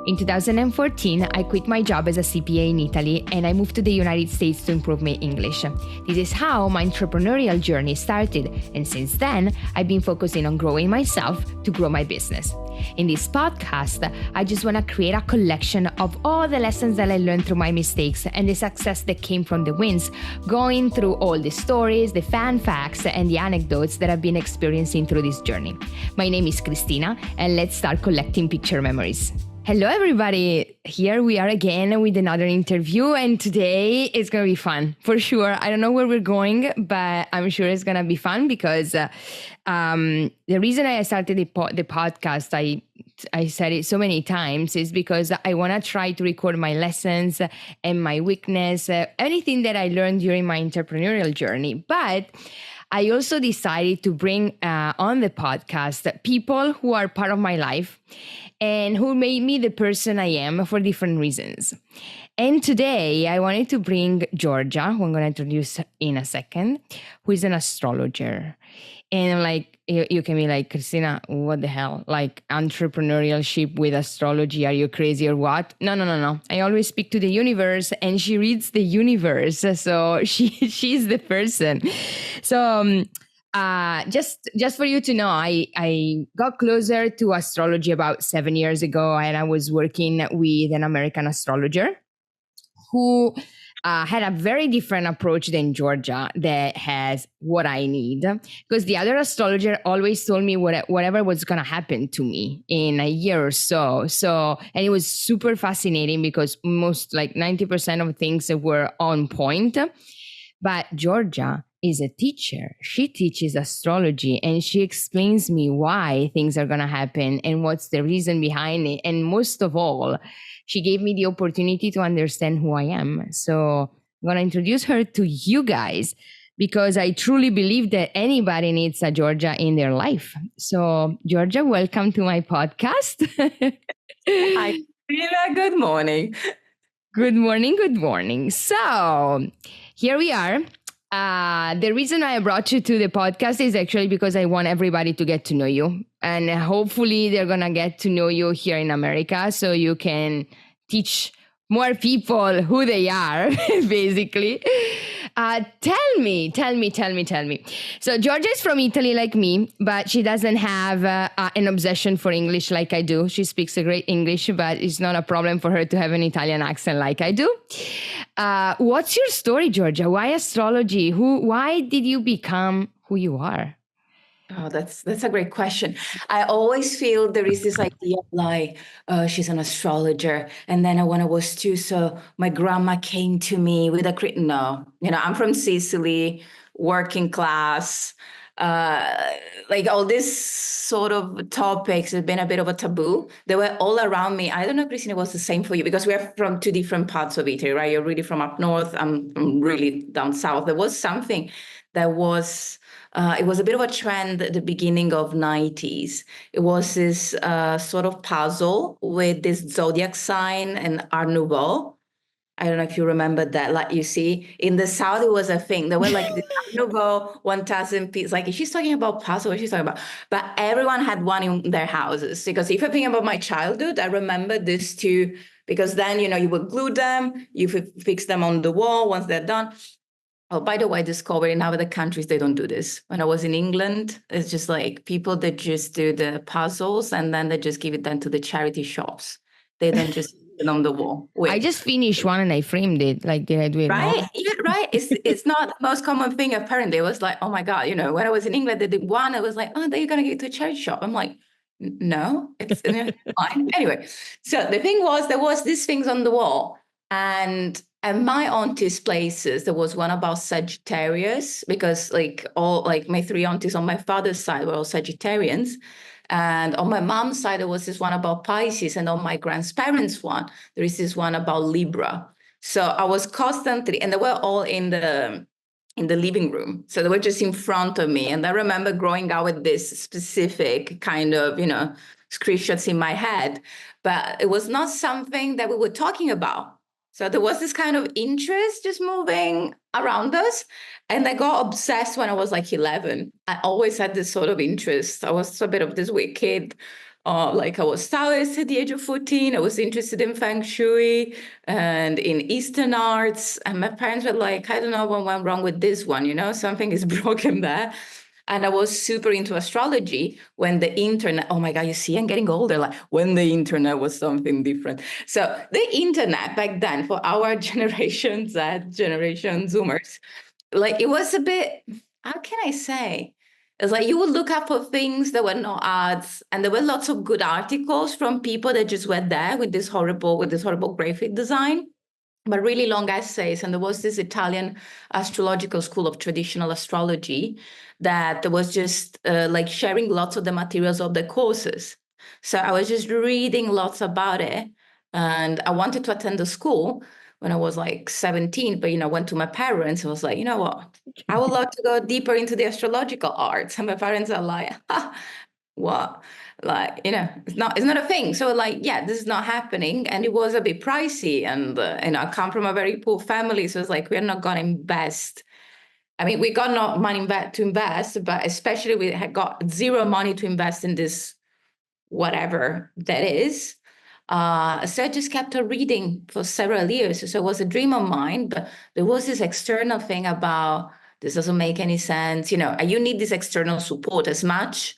In 2014, I quit my job as a CPA in Italy and I moved to the United States to improve my English. This is how my entrepreneurial journey started, and since then, I've been focusing on growing myself to grow my business. In this podcast, I just want to create a collection of all the lessons that I learned through my mistakes and the success that came from the wins, going through all the stories, the fan facts, and the anecdotes that I've been experiencing through this journey. My name is Cristina, and let's start collecting picture memories. Hello, everybody. Here we are again with another interview, and today is going to be fun for sure. I don't know where we're going, but I'm sure it's going to be fun because the reason I started the podcast, I said it so many times, is because I want to try to record my lessons and my weakness, anything that I learned during my entrepreneurial journey. But I also decided to bring on the podcast people who are part of my life and who made me the person I am for different reasons. And today I wanted to bring Giorgia, who I'm going to introduce in a second, who is an astrologer. And like, you can be like, Cristina, what the hell? Like entrepreneurship with astrology? Are you crazy or what? No. I always speak to the universe and she reads the universe. So she's the person. So just for you to know, I got closer to astrology about 7 years ago, and I was working with an American astrologer who had a very different approach than Giorgia that has what I need. Because the other astrologer always told me whatever was going to happen to me in a year or so. And it was super fascinating because most, like 90% of things were on point. But Giorgia is a teacher. She teaches astrology and she explains me why things are going to happen and what's the reason behind it. And most of all, she gave me the opportunity to understand who I am. So I'm going to introduce her to you guys because I truly believe that anybody needs a Giorgia in their life. So Giorgia, welcome to my podcast. Hi, Sheila. Good morning. Good morning. So here we are. The reason I brought you to the podcast is actually because I want everybody to get to know you. And hopefully they're going to get to know you here in America so you can teach more people who they are, basically. Tell me. So Giorgia is from Italy like me, but she doesn't have an obsession for English like I do. She speaks a great English, but it's not a problem for her to have an Italian accent like I do. What's your story, Giorgia? Why astrology? Why did you become who you are? Oh, that's a great question. I always feel there is this idea of like, she's an astrologer. And then when I was two, so my grandma came to me with no, I'm from Sicily, working class, like all these sort of topics have been a bit of a taboo. They were all around me. I don't know if Christina was the same for you because we're from two different parts of Italy, right? You're really from up north. I'm really down south. There was something that was... it was a bit of a trend at the beginning of 90s. It was this sort of puzzle with this zodiac sign and Art Nouveau. I don't know if you remember that. Like you see, in the South, it was a thing. There were like the Art Nouveau 1,000 pieces. Like she's talking about puzzle, what she's talking about. But everyone had one in their houses. Because if I think about my childhood, I remember this too. Because then, you would glue them, you fix them on the wall once they're done. Oh, by the way, I discovered in other countries, they don't do this. When I was in England, it's just like people that just do the puzzles and then they just give it then to the charity shops. They don't just put it on the wall. Wait. I just finished one and I framed it. Like, did I do it right? wrong? Yeah, right. It's not the most common thing, apparently. It was like, oh my God, when I was in England, they did one. It was like, oh, they're going to give it to a charity shop. I'm like, no, it's fine. Anyway, so the thing was, there was these things on the wall. And at my auntie's places, there was one about Sagittarius because my three aunties on my father's side were all Sagittarians. And on my mom's side, there was this one about Pisces. And on my grandparents' one, there is this one about Libra. So I was constantly, and they were all in the living room. So they were just in front of me. And I remember growing up with this specific kind of, screenshots in my head. But it was not something that we were talking about. So there was this kind of interest just moving around us. And I got obsessed when I was like 11. I always had this sort of interest. I was a bit of this weird kid Like I was Taoist at the age of 14. I was interested in Feng Shui and in Eastern arts. And my parents were like, I don't know what went wrong with this one, something is broken there. And I was super into astrology when the internet, oh my God, you see, I'm getting older, like when the internet was something different. So the internet back then for our generation, Z generation Zoomers, like it was a bit, how can I say? It's like you would look up for things, there were no ads, and there were lots of good articles from people that just were there with this horrible graphic design, but really long essays. And there was this Italian astrological school of traditional astrology that was just like sharing lots of the materials of the courses. So I was just reading lots about it, and I wanted to attend the school when I was like 17, but went to my parents and was like, you know what? I would love to go deeper into the astrological arts. And my parents are like, what? Like, it's not a thing. So like, yeah, this is not happening. And it was a bit pricey. And, I come from a very poor family. So it's like, we're not going to invest. I mean, we got no money to invest, but especially we had got zero money to invest in this, whatever that is. So I just kept on reading for several years. So it was a dream of mine, but there was this external thing about this doesn't make any sense. You need this external support as much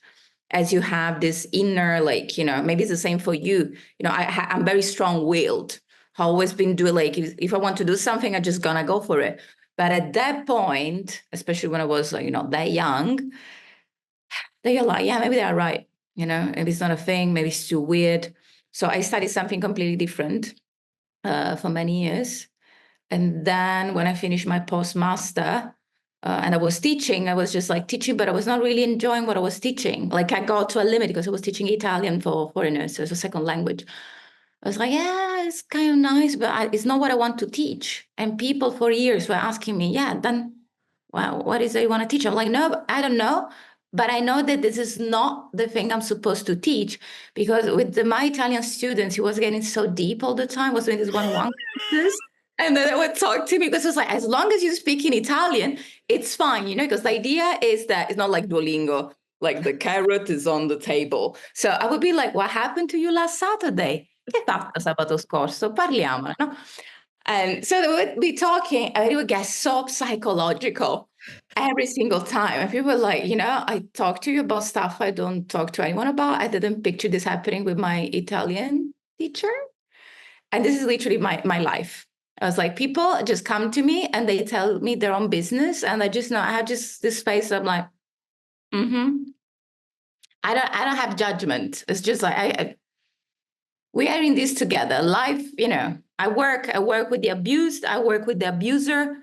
as you have this inner, like, maybe it's the same for you. I'm very strong-willed. I've always been doing like, if I want to do something, I'm just gonna go for it. But at that point, especially when I was, that young, they're like, yeah, maybe they're right. Maybe it's not a thing. Maybe it's too weird. So I studied something completely different for many years. And then when I finished my postmaster and I was teaching, I was just like teaching, but I was not really enjoying what I was teaching. Like I got to a limit because I was teaching Italian for foreigners as a second language. I was like, yeah, it's kind of nice, but it's not what I want to teach. And people for years were asking me, yeah, then, well, what is it you want to teach? I'm like, no, I don't know. But I know that this is not the thing I'm supposed to teach, because with my Italian students, he was getting so deep all the time, was doing this one-on-one classes. And then they would talk to me because it's like, as long as you speak in Italian, it's fine, because the idea is that it's not like Duolingo, like the carrot is on the table. So I would be like, what happened to you last Saturday? Che hai fatto sabato scorso? Parliamone, no? And so they would be talking, and it would get so psychological every single time. And people were like, I talk to you about stuff I don't talk to anyone about. I didn't picture this happening with my Italian teacher. And this is literally my life. I was like, people just come to me and they tell me their own business. And I have just this face of like, mm-hmm. I don't have judgment. It's just like, we are in this together. Life, I work with the abused, I work with the abuser.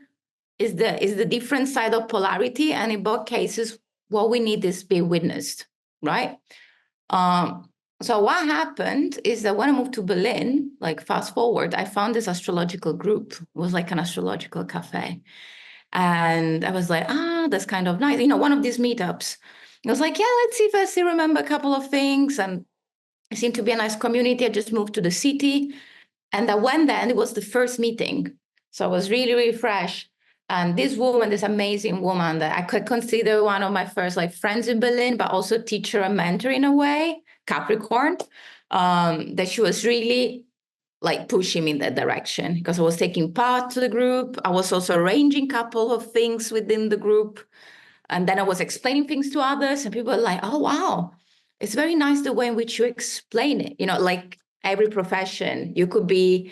Is the different side of polarity. And in both cases, what we need is be witnessed, right? So what happened is that when I moved to Berlin, like fast forward, I found this astrological group. It was like an astrological cafe. And I was like, that's kind of nice. One of these meetups. I was like, yeah, let's see if I still remember a couple of things. And it seemed to be a nice community. I just moved to the city. And I went there, and it was the first meeting. So I was really, really fresh. And this woman, this amazing woman that I could consider one of my first friends in Berlin, but also teacher and mentor in a way, Capricorn, that she was really pushing me in that direction because I was taking part to the group. I was also arranging a couple of things within the group. And then I was explaining things to others, and people were like, oh, wow, it's very nice the way in which you explain it. Like every profession, you could be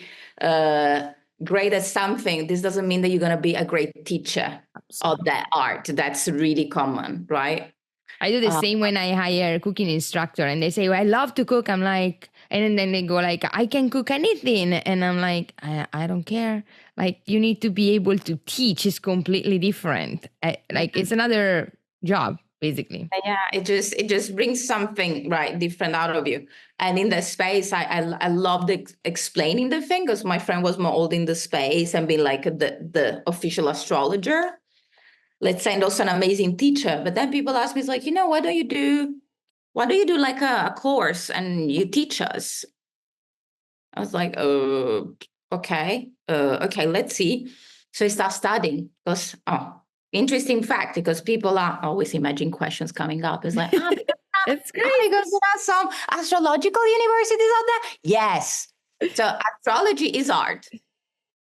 great at something. This doesn't mean that you're going to be a great teacher of that art. That's really common, right? I do the same when I hire a cooking instructor and they say, well, I love to cook. I'm like, and then they go like, I can cook anything. And I'm like, I don't care. Like, you need to be able to teach is completely different. It's another job, basically. Yeah, it just brings something different out of you. And in that space, I loved explaining the thing because my friend was more old in the space and being like the official astrologer, let's say, and also an amazing teacher. But then people ask me, it's like, why don't you do like a course and you teach us? I was like, okay, let's see. So I start studying because, interesting fact, because people are always imagining questions coming up. It's like, because That's great. Because there are some astrological universities out there. Yes. So astrology is art.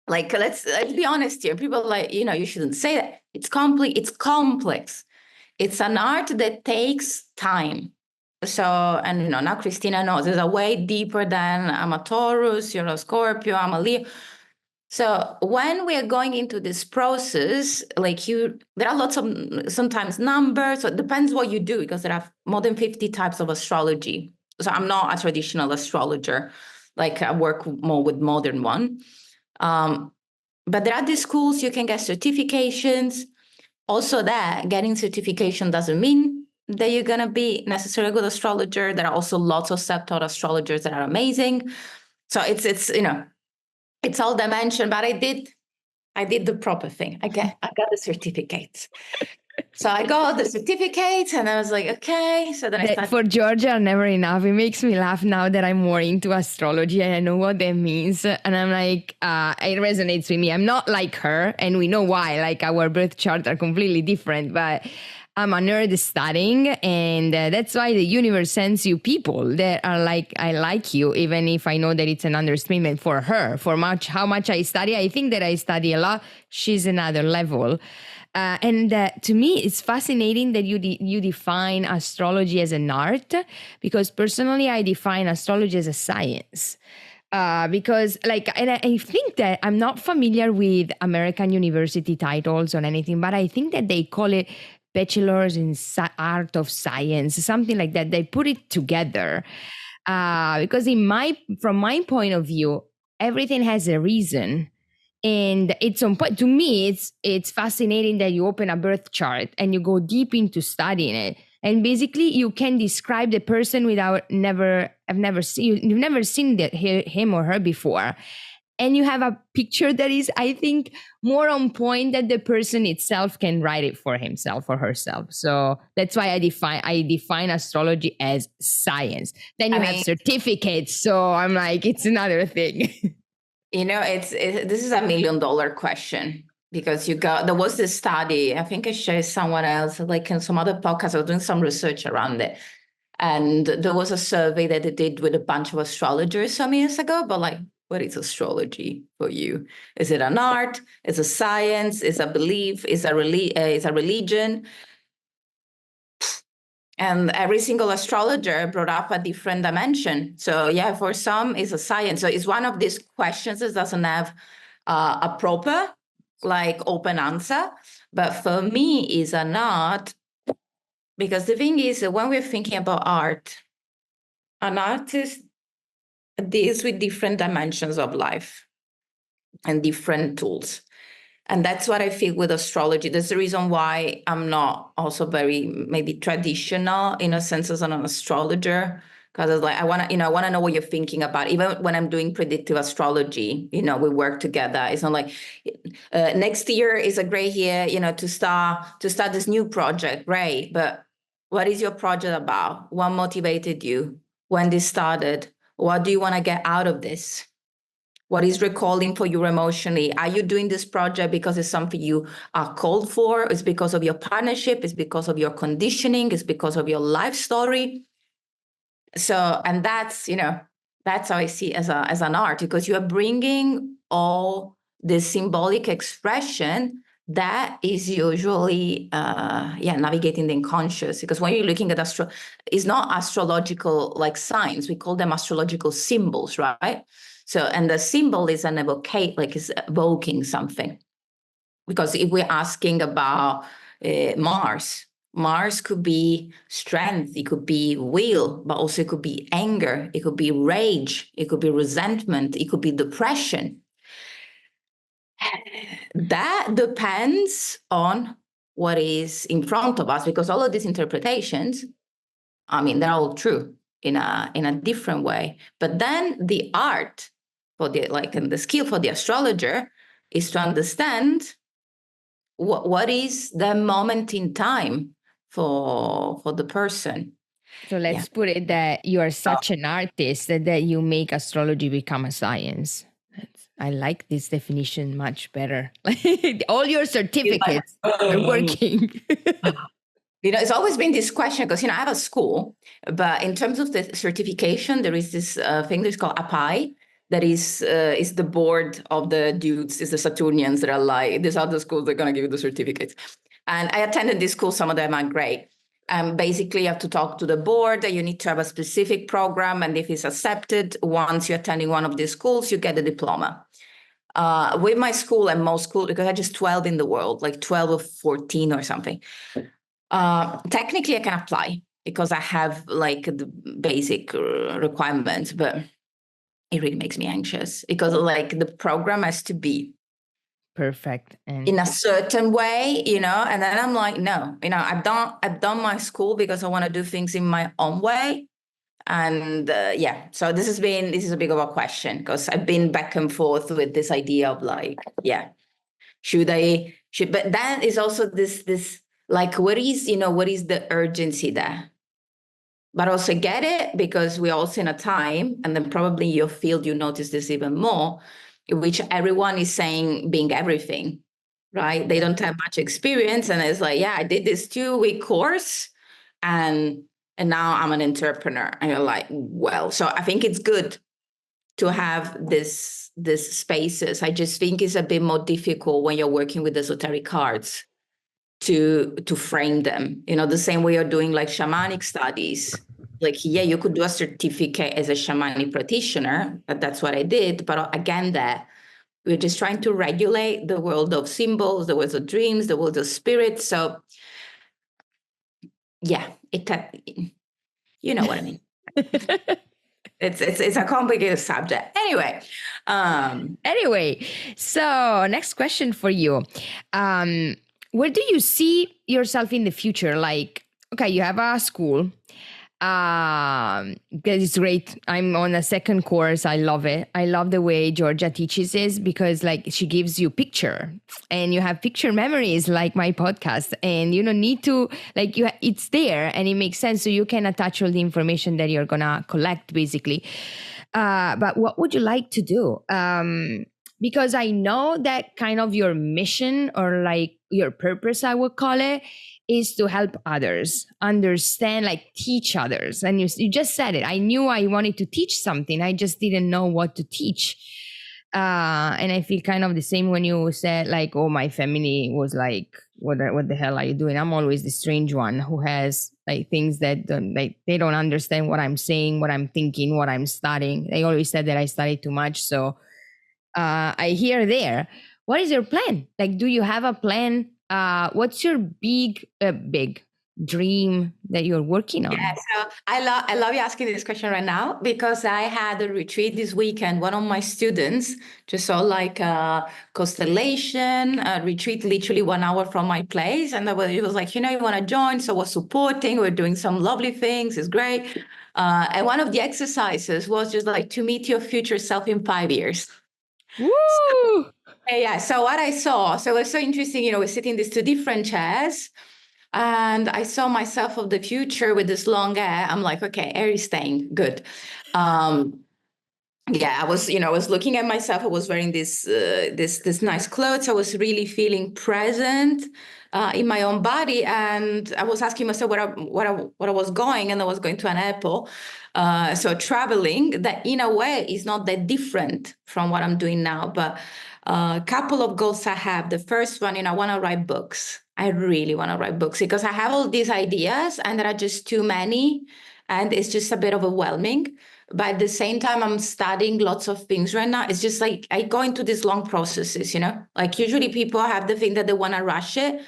Like, let's be honest here. People are like, you shouldn't say that. It's complete. It's complex. It's an art that takes time. So, and now Christina knows there's a way deeper than I'm a Taurus, you're a Scorpio, I'm a Leo. So when we are going into this process, there are lots of sometimes numbers. So it depends what you do, because there are more than 50 types of astrology. So I'm not a traditional astrologer. Like, I work more with modern one. But there are these schools, you can get certifications. Also, that getting certification doesn't mean that you're going to be necessarily a good astrologer. There are also lots of self-taught astrologers that are amazing. So it's all dimension, but I did the proper thing. I got the certificates. So I got the certificates and I was like, okay. So then I started. For Giorgia are never enough. It makes me laugh now that I'm more into astrology and I know what that means. And I'm like, it resonates with me. I'm not like her, and we know why. Like, our birth charts are completely different, but I'm a nerd studying, and that's why the universe sends you people that are like, I like you, even if I know that it's an understatement for her. For how much I study, I think that I study a lot. She's another level. And to me, it's fascinating that you define astrology as an art, because personally, I define astrology as a science. Because and I think that I'm not familiar with American university titles or anything, but I think that they call it bachelor's in art of science, something like that. They put it together because from my point of view, everything has a reason. And it's on point. To me, it's fascinating that you open a birth chart and you go deep into studying it. And basically, you can describe the person without you've never seen him or her before. And you have a picture that is, I think, more on point that the person itself can write it for himself or herself. So that's why I define astrology as science. Then you have certificates. So I'm like, it's another thing. This is $1 million question, because there was this study, I think I shared someone else, like in some other podcast, I was doing some research around it. And there was a survey that they did with a bunch of astrologers some years ago, but like, what is astrology for you? Is it an art? Is it a science? Is it a belief? Is it a religion? And every single astrologer brought up a different dimension. So yeah, for some, it's a science. So it's one of these questions that doesn't have a proper, like, open answer. But for me, it's an art, because the thing is that when we're thinking about art, an artist deals with different dimensions of life and different tools. And that's what I feel with astrology. That's the reason why I'm not also very maybe traditional in a sense as an astrologer, because I was like, I want to know what you're thinking about. Even when I'm doing predictive astrology, we work together. It's not like next year is a great year, to start this new project, right? But what is your project about? What motivated you? When this started? What do you want to get out of this? What is recalling for you emotionally? Are you doing this project because it's something you are called for? It's because of your partnership? It's because of your conditioning? It's because of your life story? So, and that's how I see it as an art, because you are bringing all this symbolic expression that is usually navigating the unconscious. Because when you're looking at it's not astrological like signs. We call them astrological symbols, right? So, and the symbol is an it's evoking something. Because if we're asking about Mars could be strength, it could be will, but also it could be anger, it could be rage, it could be resentment, it could be depression. That depends on what is in front of us, because all of these interpretations, they're all true in a different way. But then the art and the skill for the astrologer is to understand what is the moment in time for the person. So let's put it that you are such an artist that you make astrology become a science. I like this definition much better. All your certificates are working. It's always been this question because, I have a school, but in terms of the certification, there is this thing that's called API. That is the board of the dudes, is the Saturnians that are like, these are the schools that are going to give you the certificates. And I attended this school, some of them are great. Basically, you have to talk to the board, you need to have a specific program, and if it's accepted, once you're attending one of these schools, you get a diploma. With my school and most schools, because I just 12 in the world, like 12 or 14 or something. Technically, I can apply because I have like the basic requirements, but it really makes me anxious because like the program has to be perfect and in a certain way, and then I'm like, no, I've done my school because I want to do things in my own way. And so this is a big of a question because I've been back and forth with this idea of like, but then is also this like, what is the urgency there? But also get it because we're also in a time, and then probably in your field, you notice this even more, in which everyone is saying being everything, right? They don't have much experience. And it's like, I did this 2-week course and now I'm an entrepreneur. And you're like, well, so I think it's good to have this spaces. I just think it's a bit more difficult when you're working with esoteric cards to frame them, the same way you're doing like shamanic studies. Like, you could do a certificate as a shamanic practitioner, but that's what I did. But again, we're just trying to regulate the world of symbols, the world of dreams, the world of spirits. So you know what I mean. It's a complicated subject. Anyway, so next question for you. Where do you see yourself in the future? Like, okay, you have a school. That is great. I'm on a second course. I love it. I love the way Giorgia teaches this because like she gives you picture and you have picture memories like my podcast, and you don't need to like it's there and it makes sense. So you can attach all the information that you're gonna collect basically. But what would you like to do? Because I know that kind of your mission or like your purpose, I would call it, is to help others understand, like teach others. And you just said it. I knew I wanted to teach something. I just didn't know what to teach. And I feel kind of the same when you said like, oh, my family was like, what the hell are you doing? I'm always the strange one who has like things that they don't understand what I'm saying, what I'm thinking, what I'm studying. They always said that I studied too much. So I hear there. What is your plan? Like, do you have a plan? What's your big dream that you're working on? Yeah, so I love you asking this question right now because I had a retreat this weekend. One of my students just saw like a constellation retreat, literally 1 hour from my place, and he was like, you want to join? So I was supporting. We're doing some lovely things. It's great. And one of the exercises was just like to meet your future self in 5 years. Woo! So what I saw, so it was so interesting, we're sitting in these 2 different chairs, and I saw myself of the future with this long hair. I'm like, okay, hair is staying, good. I was looking at myself. I was wearing this nice clothes. I was really feeling present in my own body, and I was asking myself where I was going, and I was going to an airport. So traveling, that in a way is not that different from what I'm doing now. But a couple of goals I have. The first one, I want to write books. I really want to write books because I have all these ideas and there are just too many, and it's just a bit overwhelming. But at the same time, I'm studying lots of things right now. It's just like I go into these long processes, like usually people have the thing that they want to rush it.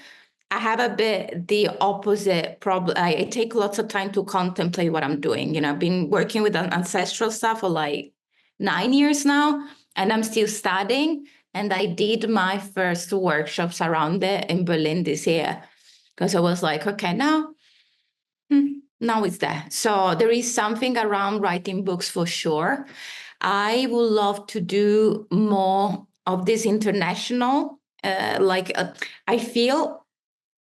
I have a bit the opposite problem. I take lots of time to contemplate what I'm doing. I've been working with ancestral stuff for like 9 years now, and I'm still studying. And I did my first workshops around it in Berlin this year because I was like, okay, now it's there. So there is something around writing books for sure. I would love to do more of this international, I feel,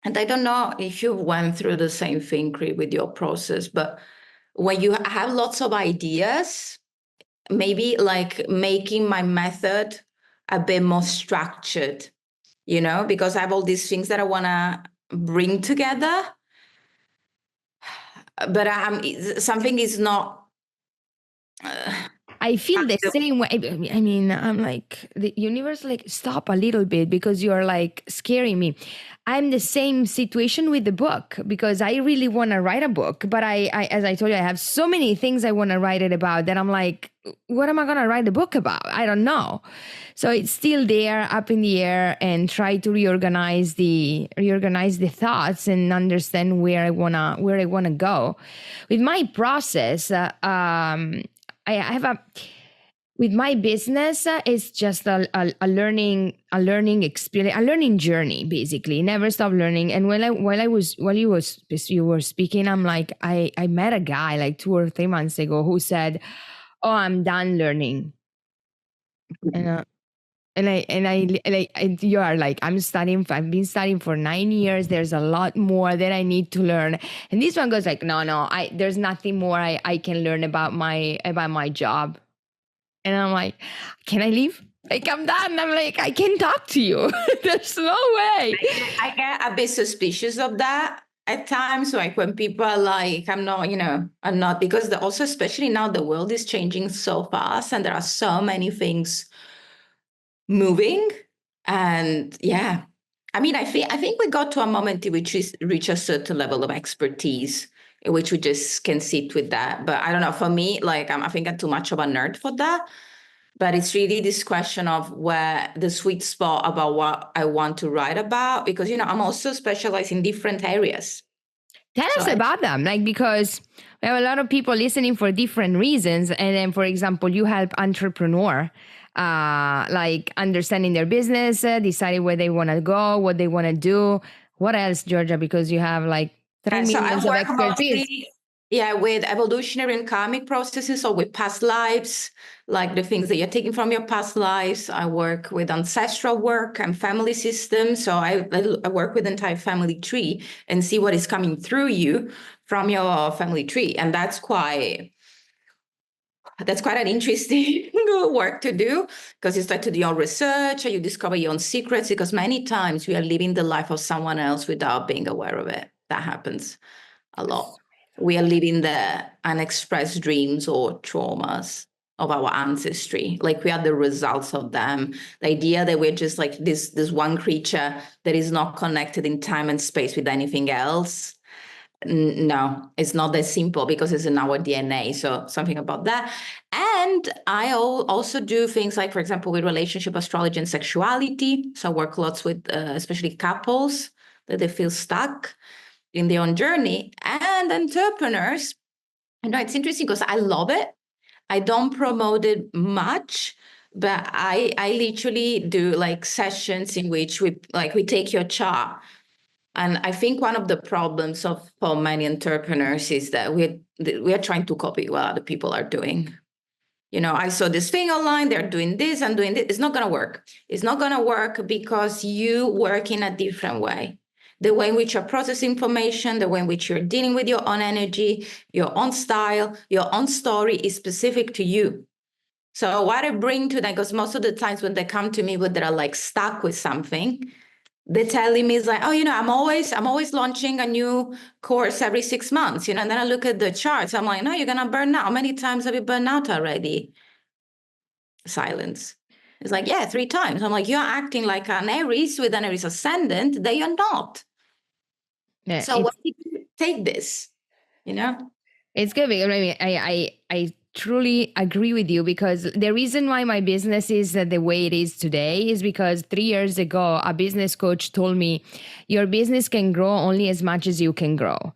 and I don't know if you went through the same thing with your process, but when you have lots of ideas, maybe like making my method a bit more structured, because I have all these things that I want to bring together. but something is not. I feel the same way. I mean, I'm like, the universe, like, stop a little bit because you're like scaring me. I'm the same situation with the book because I really want to write a book, but as I told you, I have so many things I want to write it about that I'm like, what am I going to write the book about? I don't know. So it's still there, up in the air, and try to reorganize the thoughts and understand where I wanna go. With my process, I have with my business, it's just a learning experience, a learning journey, basically. Never stop learning. And while you were speaking, I'm like, I met a guy like 2 or 3 months ago who said, "Oh, I'm done learning," and you are like, I've been studying for 9 years. There's a lot more that I need to learn. And this one goes like, no, there's nothing more I can learn about my job. And I'm like, can I leave? Like, I'm done. I'm like, I can't talk to you. There's no way. I get a bit suspicious of that at times, like when people are like, I'm not, because also, especially now, the world is changing so fast and there are so many things moving. And yeah, I mean, I think we got to a moment in which we reach a certain level of expertise in which we just can sit with that. But I don't know, for me, like, I think I'm too much of a nerd for that. But it's really this question of where the sweet spot about what I want to write about, because, I'm also specialized in different areas. Tell us about them, like, because we have a lot of people listening for different reasons. And then, for example, you help entrepreneur, like understanding their business, deciding where they want to go, what they want to do. What else, Giorgia? Because you have like 3 millions of expertise. With evolutionary and karmic processes, or with past lives, like the things that you're taking from your past lives. I work with ancestral work and family systems. So I work with the entire family tree and see what is coming through you from your family tree. And that's quite an interesting work to do, because you start to do your own research and you discover your own secrets, because many times we are living the life of someone else without being aware of it. That happens a lot. We are living the unexpressed dreams or traumas of our ancestry. Like, we are the results of them. The idea that we're just like this one creature that is not connected in time and space with anything else. No, it's not that simple, because it's in our DNA. So something about that. And I also do things like, for example, with relationship astrology and sexuality. So I work lots with especially couples that they feel stuck in their own journey, and entrepreneurs. It's interesting because I love it. I don't promote it much, but I literally do like sessions in which we take your chart. And I think one of the problems for many entrepreneurs is that we are trying to copy what other people are doing. I saw this thing online, they're doing this and doing this. It's not going to work. It's not going to work because you work in a different way. The way in which you process information, the way in which you're dealing with your own energy, your own style, your own story is specific to you. So what I bring to them, because most of the times when they come to me, they're like stuck with something, they're telling me is like, I'm always launching a new course every 6 months, and then I look at the charts. I'm like, no, you're going to burn out. How many times have you burned out already? Silence. It's like, yeah, 3 times. I'm like, you're acting like an Aries with an Aries ascendant that you're not. Yeah, so what did you take this? It's good. I mean, I truly agree with you, because the reason why my business is the way it is today is because 3 years ago, a business coach told me, your business can grow only as much as you can grow.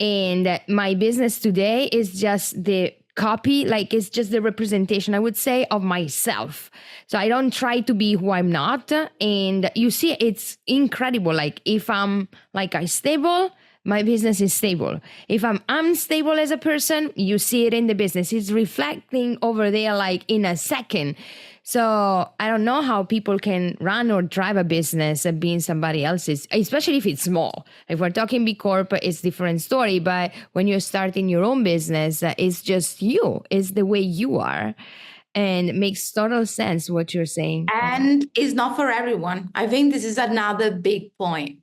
And my business today is just the copy, like it's just the representation, I would say, of myself. So I don't try to be who I'm not. And you see, it's incredible. Like, if I'm like stable, my business is stable. If I'm unstable as a person, you see it in the business. It's reflecting over there like in a second. So I don't know how people can run or drive a business being somebody else's, especially if it's small. If we're talking big corp, it's a different story. But when you're starting your own business, it's just you. It's the way you are. And it makes total sense what you're saying. And it's not for everyone. I think this is another big point.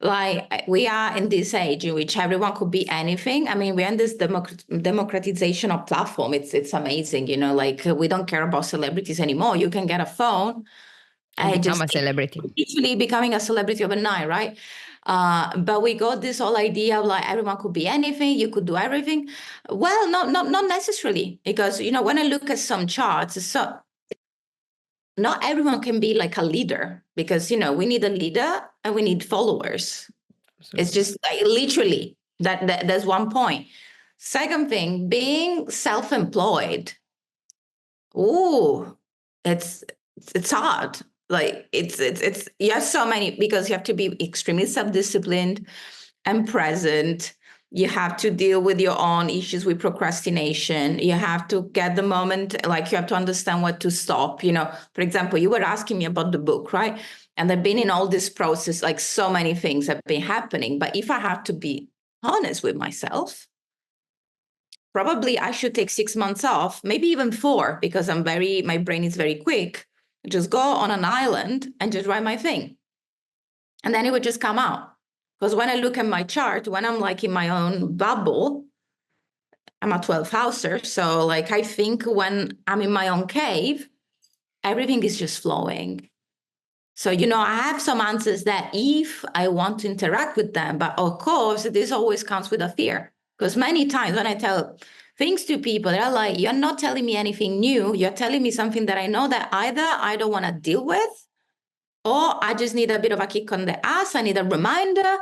Like we are in this age in which everyone could be anything. I mean, we're in this democratization of platform. It's amazing, you know, like we don't care about celebrities anymore. You can get a phone and and become just a celebrity. literally becoming a celebrity overnight, right? But we got this whole idea of like everyone could be anything, you could do everything. Well, not necessarily, because you know, when I look at some charts, so not everyone can be like a leader, because you know, we need a leader and we need followers. Absolutely. It's just like literally that's one point. Second thing, being self-employed. Oh, it's hard. Like it's you have so many, because you have to be extremely self-disciplined and present. You have to deal with your own issues with procrastination. You have to get the moment, like you have to understand what to stop. You know, for example, you were asking me about the book, right? And I've been in all this process, like so many things have been happening. But if I have to be honest with myself, probably I should take 6 months off, maybe even 4, because my brain is very quick. Just go on an island and just write my thing. And then it would just come out. Because when I look at my chart, when I'm like in my own bubble, I'm a 12 houser. So like I think when I'm in my own cave, everything is just flowing. So, you know, I have some answers that if I want to interact with them, but of course, this always comes with a fear. Because many times when I tell things to people, they're like, you're not telling me anything new. You're telling me something that I know that either I don't want to deal with, or I just need a bit of a kick on the ass. I need a reminder.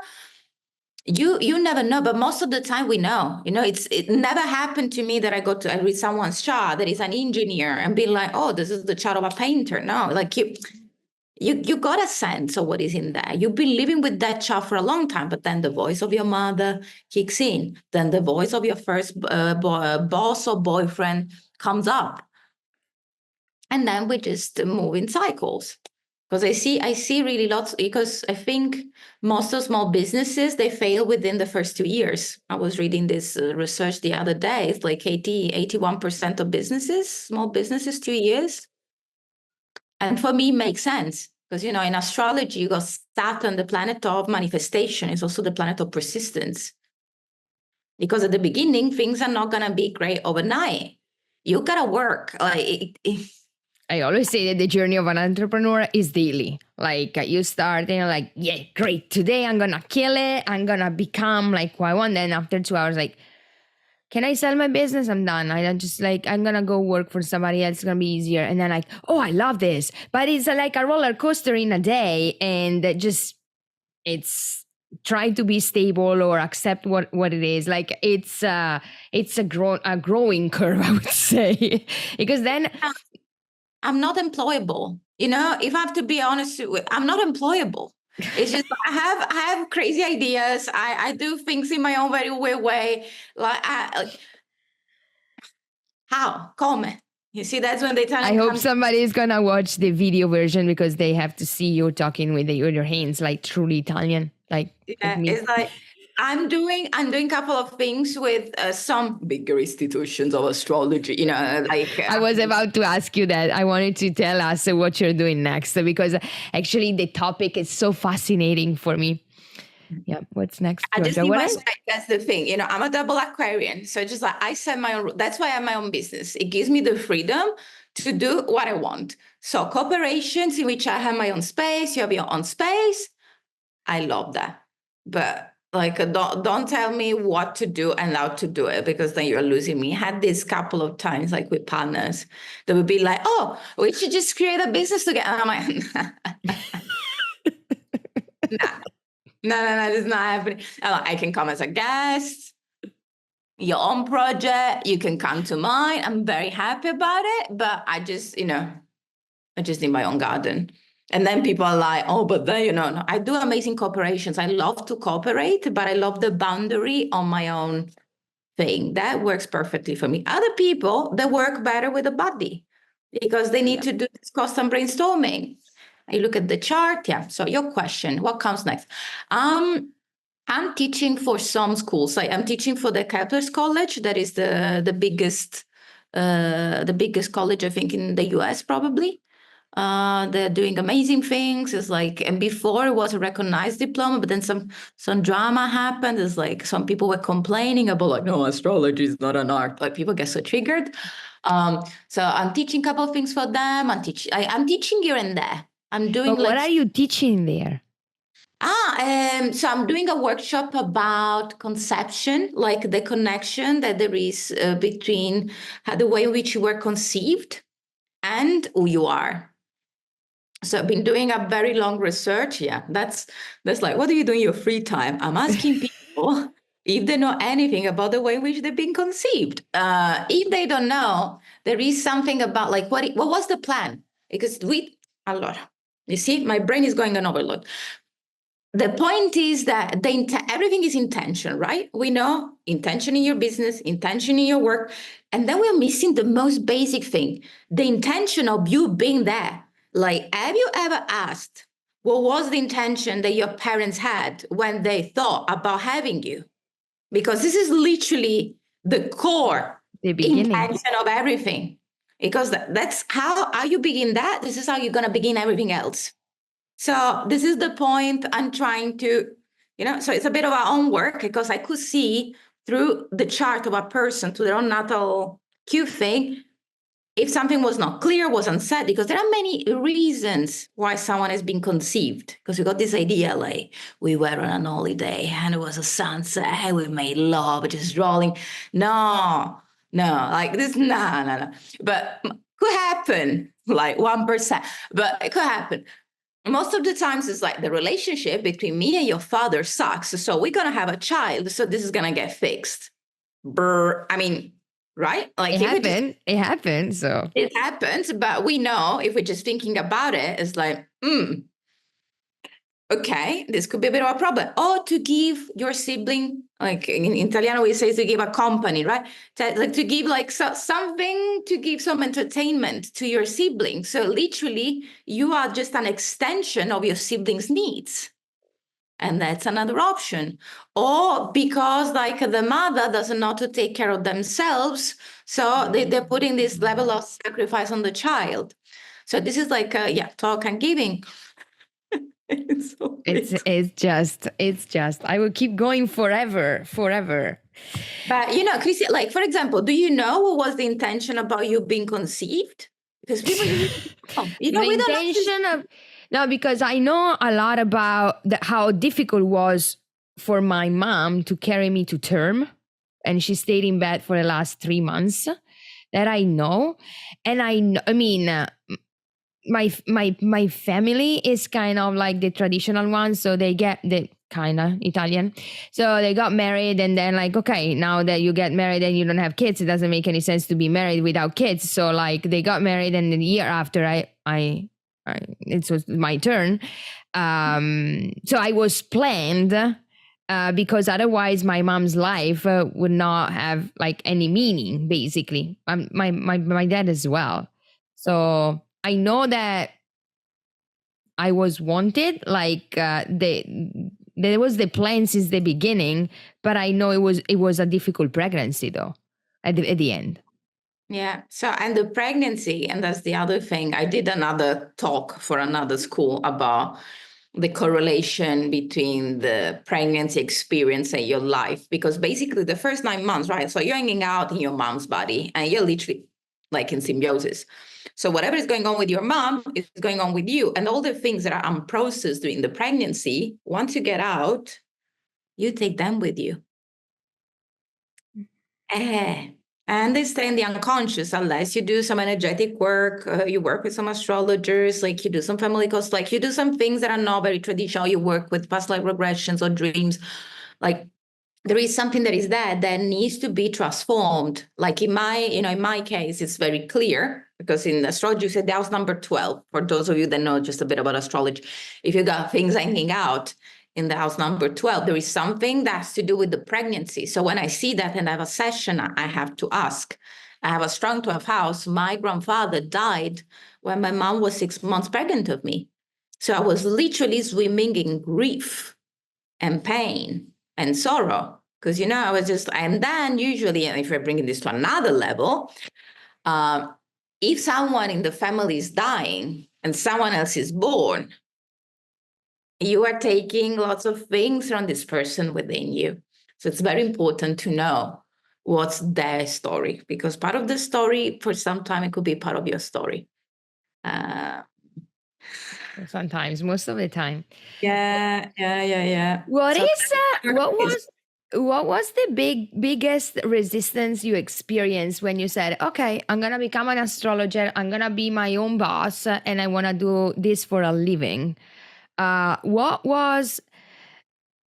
You never know, but most of the time we know. You know, it never happened to me that I read someone's chart that is an engineer and be like, oh, this is the chart of a painter. No, like you got a sense of what is in there. You've been living with that chart for a long time, but then the voice of your mother kicks in. Then the voice of your first boss or boyfriend comes up. And then we just move in cycles. Because I see really lots, because I think most of small businesses, they fail within the first 2 years. I was reading this research the other day. It's like 81% of small businesses, 2 years. And for me, it makes sense. Because, you know, in astrology, you got Saturn, the planet of manifestation, is also the planet of persistence. Because at the beginning, things are not going to be great overnight. You got to work. I always say that the journey of an entrepreneur is daily. Like you start and you're like, yeah, great. Today I'm going to kill it. I'm going to become like who I want. Then after 2 hours, like, can I sell my business? I'm done. I'm just like, I'm going to go work for somebody else. It's going to be easier. And then like, oh, I love this. But it's like a roller coaster in a day. And it's try to be stable or accept what it is. Like it's a growing curve, I would say. Because then I'm not employable. You know, if I have to be honest, I'm not employable. It's just I have crazy ideas. I do things in my own very weird way. How? Come. You see, that's when they tell me. I hope somebody is gonna watch the video version, because they have to see you talking with your hands like truly Italian. Like it's like I'm doing a couple of things with some bigger institutions of astrology, you know, like I was about to ask you that. I wanted to tell us what you're doing next, because actually the topic is so fascinating for me. Yeah, what's next, I just Giorgia? need my space. That's the thing. You know, I'm a double Aquarian. So just like I set my own, that's why I have my own business. It gives me the freedom to do what I want. So corporations in which I have my own space, you have your own space. I love that. But like, don't tell me what to do and how to do it, because then you're losing me. I had this couple of times, like with partners, that would be like, oh, we should just create a business together. And I'm like, nah. No, it's not happening. I can come as a guest, your own project. You can come to mine. I'm very happy about it. But I just, you know, I just need my own garden. And then people are like, oh, but then, you know, no, I do amazing corporations. I love to cooperate, but I love the boundary on my own thing. That works perfectly for me. Other people, they work better with a body because they need to do this constant brainstorming. I look at the chart. Yeah. So your question, what comes next? I'm teaching for some schools. I'm teaching for the Kepler's College. That is the biggest college, I think, in the US, probably. They're doing amazing things. It's like, and before it was a recognized diploma, but then some drama happened. It's like some people were complaining about like, no, astrology is not an art. Like people get so triggered. So I'm teaching a couple of things for them. I'm teaching here and there. I'm doing But what are you teaching there? So I'm doing a workshop about conception, like the connection that there is between the way in which you were conceived and who you are. So I've been doing a very long research. Yeah, that's like, what do you do in your free time? I'm asking people if they know anything about the way in which they've been conceived. If they don't know, there is something about like what was the plan? Because allora, you see, my brain is going on overload. The point is that everything is intention, right? We know intention in your business, intention in your work, and then we're missing the most basic thing, the intention of you being there. Like, have you ever asked, what was the intention that your parents had when they thought about having you? Because this is literally the core intention of everything. Because that's how you begin that. This is how you're going to begin everything else. So this is the point I'm trying to, so it's a bit of our own work because I could see through the chart of a person to their own natal Q thing, if something was not clear, was unsaid, because there are many reasons why someone has been conceived. Because we got this idea like we were on an holiday and it was a sunset, we made love, just rolling. No, like this, no. But could happen, like 1%, but it could happen. Most of the times it's like the relationship between me and your father sucks. So we're going to have a child. So this is going to get fixed. I mean, right? Like it happened. So it happens, but we know if we're just thinking about it, it's like, okay, this could be a bit of a problem. Or to give your sibling, like in Italiano, we say to give a company, right? To give like something, to give some entertainment to your sibling. So literally, you are just an extension of your sibling's needs. And that's another option. Or because like the mother doesn't know to take care of themselves, so they're putting this level of sacrifice on the child. So this is like, talk and giving. It's just I will keep going forever. But Christian, like for example, do you know what was the intention about you being conceived? Because people no, because I know a lot about how difficult it was for my mom to carry me to term, and she stayed in bed for the last 3 months. That I know, and I mean. My family is kind of like the traditional one, so they get the kind of Italian, so they got married and then like, okay, now that you get married and you don't have kids, it doesn't make any sense to be married without kids. So like they got married, and the year after it was my turn. So I was planned because otherwise my mom's life would not have like any meaning, basically. My dad as well. So I know that I was wanted, like there was the plan since the beginning, but I know it was a difficult pregnancy though at the end. Yeah. So, and the pregnancy, and that's the other thing. I did another talk for another school about the correlation between the pregnancy experience and your life, because basically the first 9 months, right? So you're hanging out in your mom's body and you're literally like in symbiosis. So whatever is going on with your mom is going on with you. And all the things that are unprocessed during the pregnancy, once you get out, you take them with you. And they stay in the unconscious unless you do some energetic work, you work with some astrologers, like you do some family course, like you do some things that are not very traditional. You work with past life regressions or dreams. Like there is something that is there that needs to be transformed. Like in my case, it's very clear because in astrology, you said the house number 12, for those of you that know just a bit about astrology, if you got things hanging out in the house number 12, there is something that's to do with the pregnancy. So when I see that and I have a session, I have to ask. I have a strong 12th house. My grandfather died when my mom was 6 months pregnant of me. So I was literally swimming in grief and pain and sorrow. Because, I was just, and then usually, and if we're bringing this to another level, if someone in the family is dying, and someone else is born, you are taking lots of things from this person within you. So it's very important to know what's their story, because part of the story, for some time, it could be part of your story. Sometimes, most of the time. Yeah. What So is what it's- was the biggest resistance you experienced when you said, "Okay, I'm gonna become an astrologer. I'm gonna be my own boss, and I want to do this for a living." What was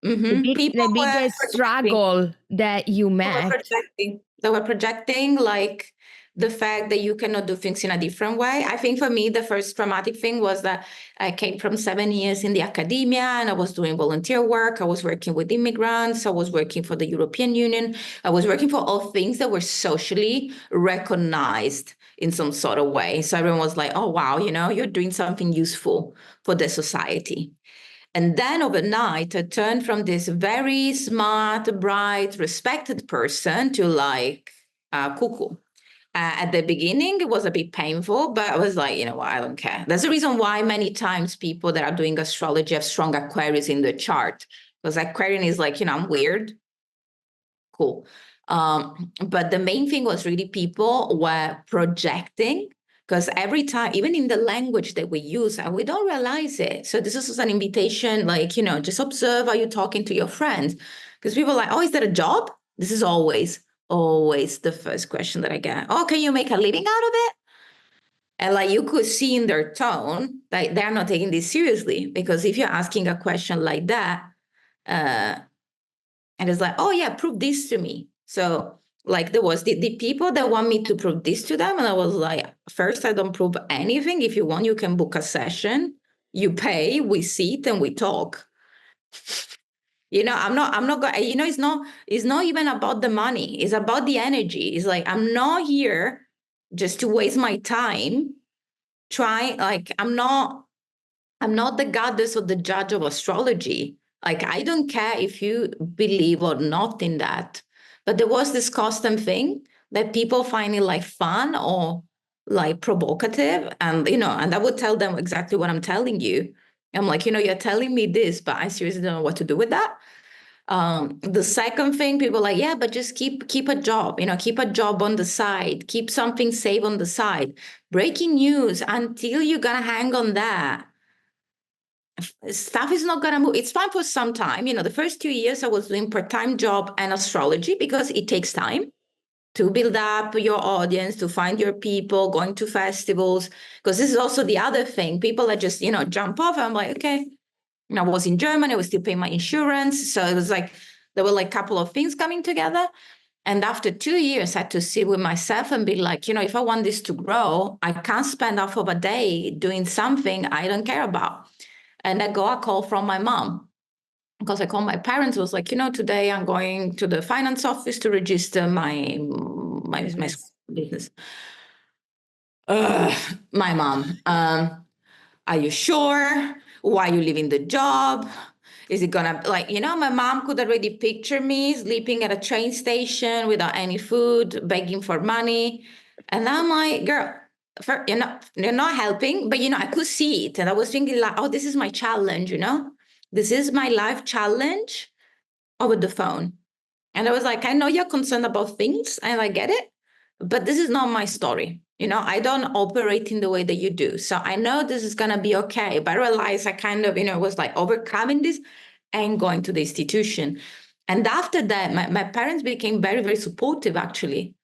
people the were biggest projecting. struggle that you They were met? projecting. They were projecting like the fact that you cannot do things in a different way. I think for me, the first traumatic thing was that I came from 7 years in the academia and I was doing volunteer work. I was working with immigrants. I was working for the European Union. I was working for all things that were socially recognized in some sort of way. So everyone was like, oh, wow, you're doing something useful for the society. And then overnight, I turned from this very smart, bright, respected person to like cuckoo. At the beginning, it was a bit painful, but I was like, you know what, I don't care. That's the reason why many times people that are doing astrology have strong Aquarius in the chart, because Aquarian is like, I'm weird. Cool. But the main thing was really people were projecting, because every time, even in the language that we use, and we don't realize it. So this is an invitation, like, just observe how you're talking to your friends. Because people are like, oh, is that a job? This is always the first question that I get. Oh, can you make a living out of it? And like you could see in their tone, like they're not taking this seriously. Because if you're asking a question like that, and it's like, oh yeah, prove this to me. So like there was the people that want me to prove this to them. And I was like, first, I don't prove anything. If you want, you can book a session. You pay, we sit and we talk. I'm not going, it's not even about the money. It's about the energy. It's like, I'm not here just to waste my time trying, like, I'm not the goddess or the judge of astrology. Like, I don't care if you believe or not in that. But there was this constant thing that people find it like fun or like provocative. And I would tell them exactly what I'm telling you. I'm like, you're telling me this, but I seriously don't know what to do with that. The second thing, people are like, yeah, but just keep a job, keep a job on the side, keep something safe on the side. Breaking news, until you're gonna hang on that, stuff is not going to move. It's fine for some time. The first 2 years I was doing part-time job and astrology, because it takes time to build up your audience, to find your people, going to festivals. Because this is also the other thing. People are just, jump off. I'm like, okay. I was in Germany. I was still paying my insurance. So it was like, there were like a couple of things coming together. And after 2 years, I had to sit with myself and be like, if I want this to grow, I can't spend half of a day doing something I don't care about. And I got a call from my mom, because I called my parents. It was like, today I'm going to the finance office to register my business. My mom, are you sure? Why are you leaving the job? Is it gonna, like, my mom could already picture me sleeping at a train station without any food, begging for money. And I'm like, girl, you're not helping, but I could see it. And I was thinking like, oh, this is my challenge, this is my life challenge over the phone. And I was like, I know you're concerned about things and I get it, but this is not my story. I don't operate in the way that you do. So I know this is going to be okay. But I realized I kind of, was like overcoming this and going to the institution. And after that, my parents became very, very supportive, actually,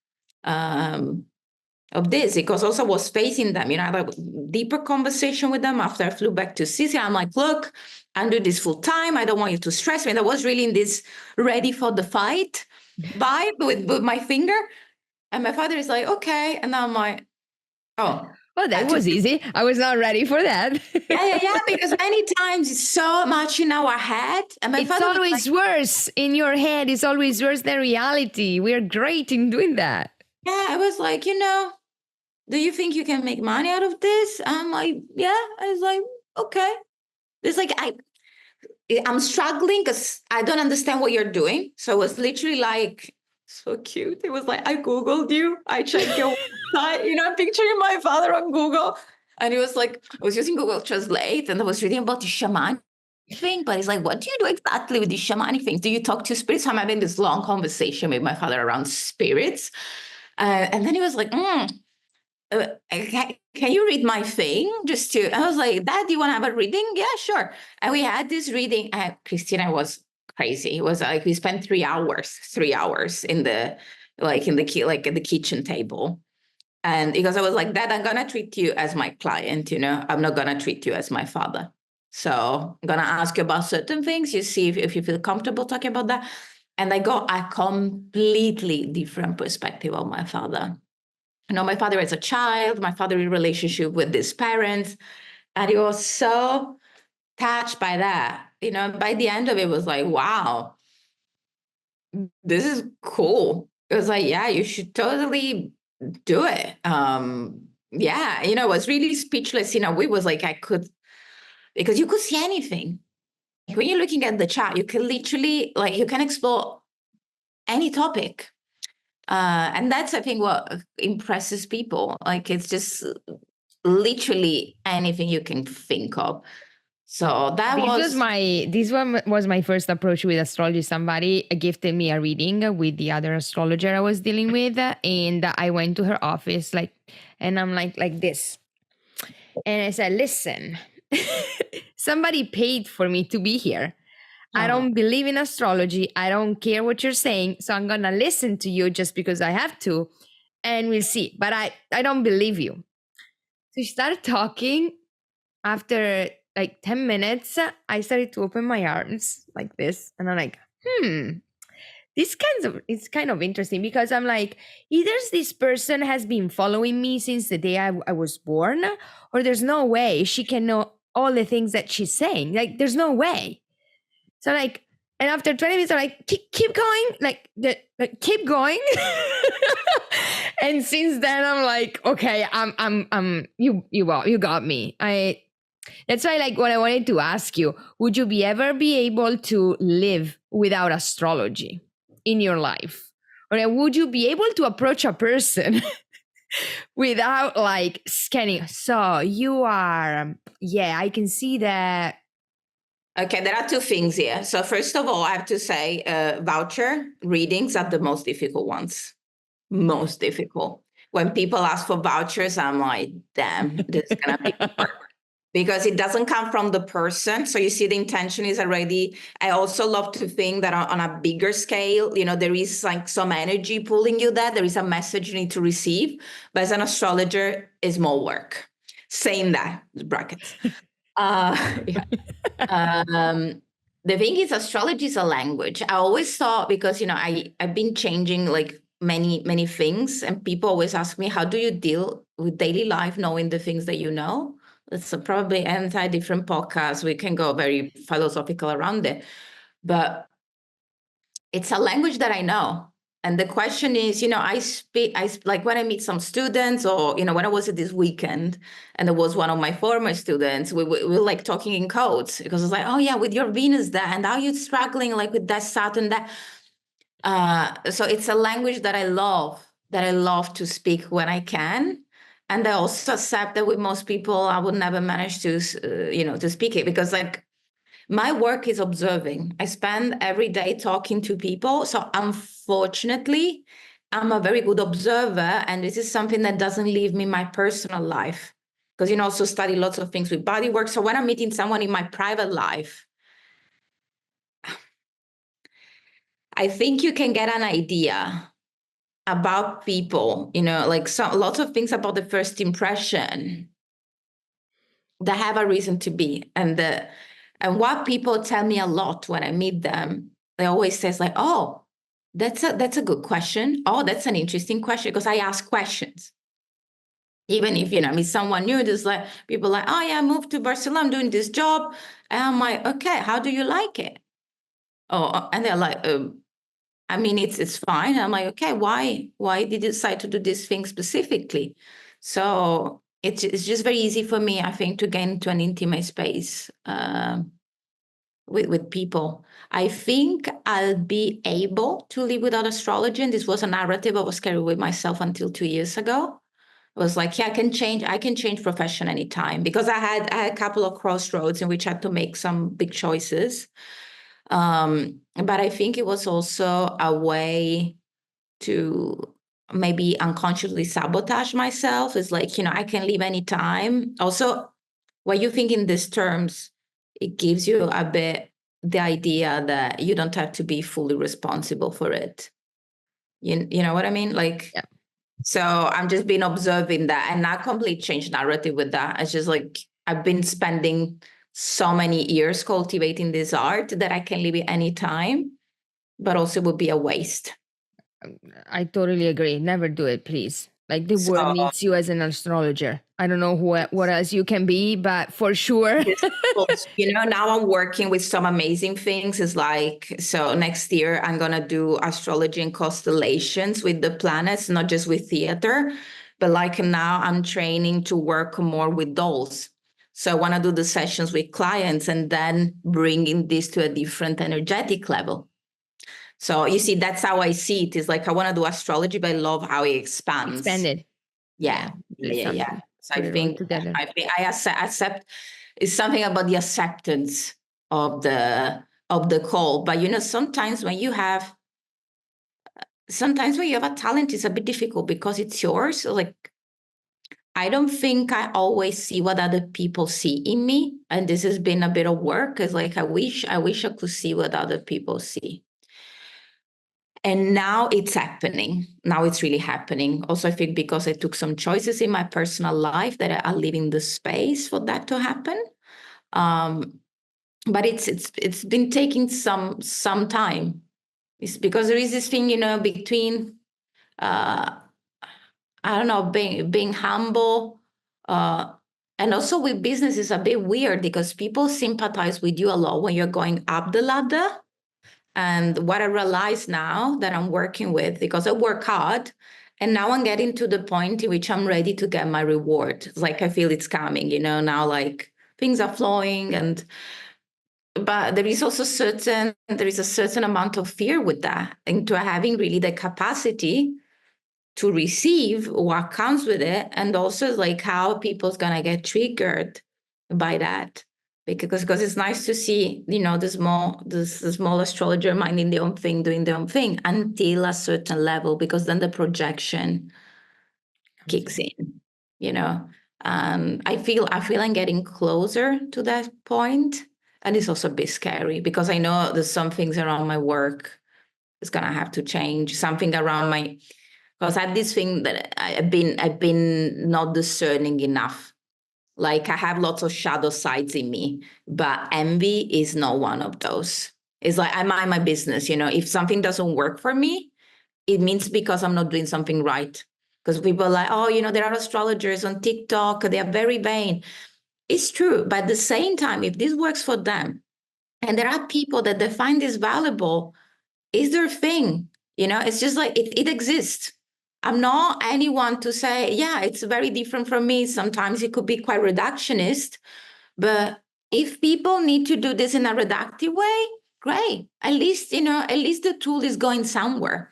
of this, because also I was facing them. I had a deeper conversation with them after I flew back to Sicily. I'm like, look, I'm doing this full time. I don't want you to stress me. And I was really in this ready for the fight vibe with my finger. And my father is like, okay. And I'm like, oh. Well, that was easy. I was not ready for that. Yeah. Because many times it's so much in our head. And my it's always worse in your head. It's always worse than reality. We're great in doing that. Yeah, I was like, do you think you can make money out of this? I'm like, yeah. I was like, okay. It's like, I'm struggling because I don't understand what you're doing. So it was literally like, so cute. It was like, I Googled you. I checked your website. I'm picturing my father on Google. And it was like, I was using Google Translate and I was reading about the shamanic thing, but it's like, what do you do exactly with these shamanic things? Do you talk to spirits? I'm having this long conversation with my father around spirits. And then he was like, can you read my thing? I was like, Dad, do you want to have a reading? Yeah, sure. And we had this reading. Christina was crazy. It was like, we spent 3 hours in the, like at the kitchen table. And because I was like, Dad, I'm going to treat you as my client, I'm not going to treat you as my father. So I'm going to ask you about certain things. You see if you feel comfortable talking about that. And I got a completely different perspective of my father. My father as a child, my father in relationship with his parents. And he was so touched by that. By the end of it was like, wow, this is cool. It was like, yeah, you should totally do it. Yeah, I was really speechless. We was like, because you could see anything. When you're looking at the chart, you can literally, you can explore any topic. And that's, I think, what impresses people. It's just literally anything you can think of. So this one was my first approach with astrology. Somebody gifted me a reading with the other astrologer I was dealing with, and I went to her office and I'm like this, and I said, "Listen, somebody paid for me to be here. I don't believe in astrology. I don't care what you're saying, so I'm gonna listen to you just because I have to, and we'll see. But I don't believe you." So she started talking. After 10 minutes, I started to open my arms like this. And I'm like, it's kind of interesting, because I'm like, either this person has been following me since the day I was born, or there's no way she can know all the things that she's saying. There's no way. So and after 20 minutes, I'm like, keep going, keep going. And since then, I'm like, okay, you got me. That's why, what I wanted to ask you, would you ever be able to live without astrology in your life? Or would you be able to approach a person without scanning? So you are, I can see that. Okay, there are two things here. So first of all, I have to say voucher readings are the most difficult ones. Most difficult. When people ask for vouchers, I'm like, damn, this is going to be hard. Because it doesn't come from the person. So you see the intention is already, I also love to think that on a bigger scale, there is some energy pulling you there. There is a message you need to receive. But as an astrologer, it's more work. Saying that, brackets. Yeah. The thing is, astrology is a language. I always thought, because, I've been changing many things, and people always ask me, how do you deal with daily life knowing the things that you know? It's probably different podcast. We can go very philosophical around it, but it's a language that I know. And the question is, I like when I meet some students, or, when I was at this weekend and there was one of my former students, we were talking in codes, because it's like, oh yeah, with your Venus there, and how you struggling with that Saturn that. So it's a language that I love to speak when I can. And I also accept that with most people, I would never manage to, to speak it, because my work is observing. I spend every day talking to people. So unfortunately, I'm a very good observer. And this is something that doesn't leave me my personal life, because, also study lots of things with body work. So when I'm meeting someone in my private life, I think you can get an idea about people, lots of things about the first impression that have a reason to be. And what people tell me a lot when I meet them, they always says oh, that's a good question. Oh, that's an interesting question, because I ask questions. Even if, I meet someone new, there's people oh yeah, I moved to Barcelona, I'm doing this job. And I'm like, okay, how do you like it? Oh, and they're like, I mean, it's fine. I'm like, okay, why did you decide to do this thing specifically? So it's just very easy for me, I think, to get into an intimate space with people. I think I'll be able to live without astrology. And this was a narrative I was carrying with myself until 2 years ago. was like, yeah, I can change profession anytime, because I had a couple of crossroads in which I had to make some big choices. But I think it was also a way to maybe unconsciously sabotage myself. It's like, I can leave anytime. Also, when you think in these terms, it gives you a bit the idea that you don't have to be fully responsible for it. You know what I mean? Like, Yeah. so I'm just been observing that, and not complete change narrative with that. It's just like, I've been spending so many years cultivating this art that I can leave it anytime, but also would be a waste. I totally agree. Never do it, please. Like the world So needs you as an astrologer. I don't know what else you can be, but for sure. now I'm working with some amazing things. It's like, so next year I'm going to do astrology and constellations with the planets, not just with theater, but like now I'm training to work more with dolls. So I want to do the sessions with clients and then bringing this to a different energetic level. So you see, that's how I see it. Is like, I want to do astrology, but I love how it expands. Expanded. Yeah. So Put I it all think together. I accept. It's something about the acceptance of the call. But sometimes when you have a talent, it's a bit difficult because it's yours. Like, I don't think I always see what other people see in me, and this has been a bit of work. It's like, I wish I could see what other people see. And now it's happening. Now it's really happening. Also, I think because I took some choices in my personal life that are leaving the space for that to happen. But it's been taking some time. It's because there is this thing, between I don't know, being humble, and also with business is a bit weird because people sympathize with you a lot when you're going up the ladder. And what I realize now that I'm working with, because I work hard, and now I'm getting to the point in which I'm ready to get my reward. It's like, I feel it's coming, now, like, things are flowing, but there is a certain amount of fear with that, into having really the capacity to receive what comes with it, and also like how people's gonna get triggered by that, because it's nice to see the small astrologer minding their own thing, doing their own thing until a certain level, because then the projection kicks in, and I feel I'm getting closer to that point, and it's also a bit scary because I know there's some things around my work is gonna have to change, something around my, because I had this thing that I've been not discerning enough. Like, I have lots of shadow sides in me, but envy is not one of those. It's like, I mind my business. If something doesn't work for me, it means because I'm not doing something right. Because people are like, oh, there are astrologers on TikTok, they are very vain. It's true. But at the same time, if this works for them, and there are people that they find this valuable, it's their thing. It's just like, it exists. I'm not anyone to say, yeah, it's very different from me. Sometimes it could be quite reductionist. But if people need to do this in a reductive way, great. At least the tool is going somewhere.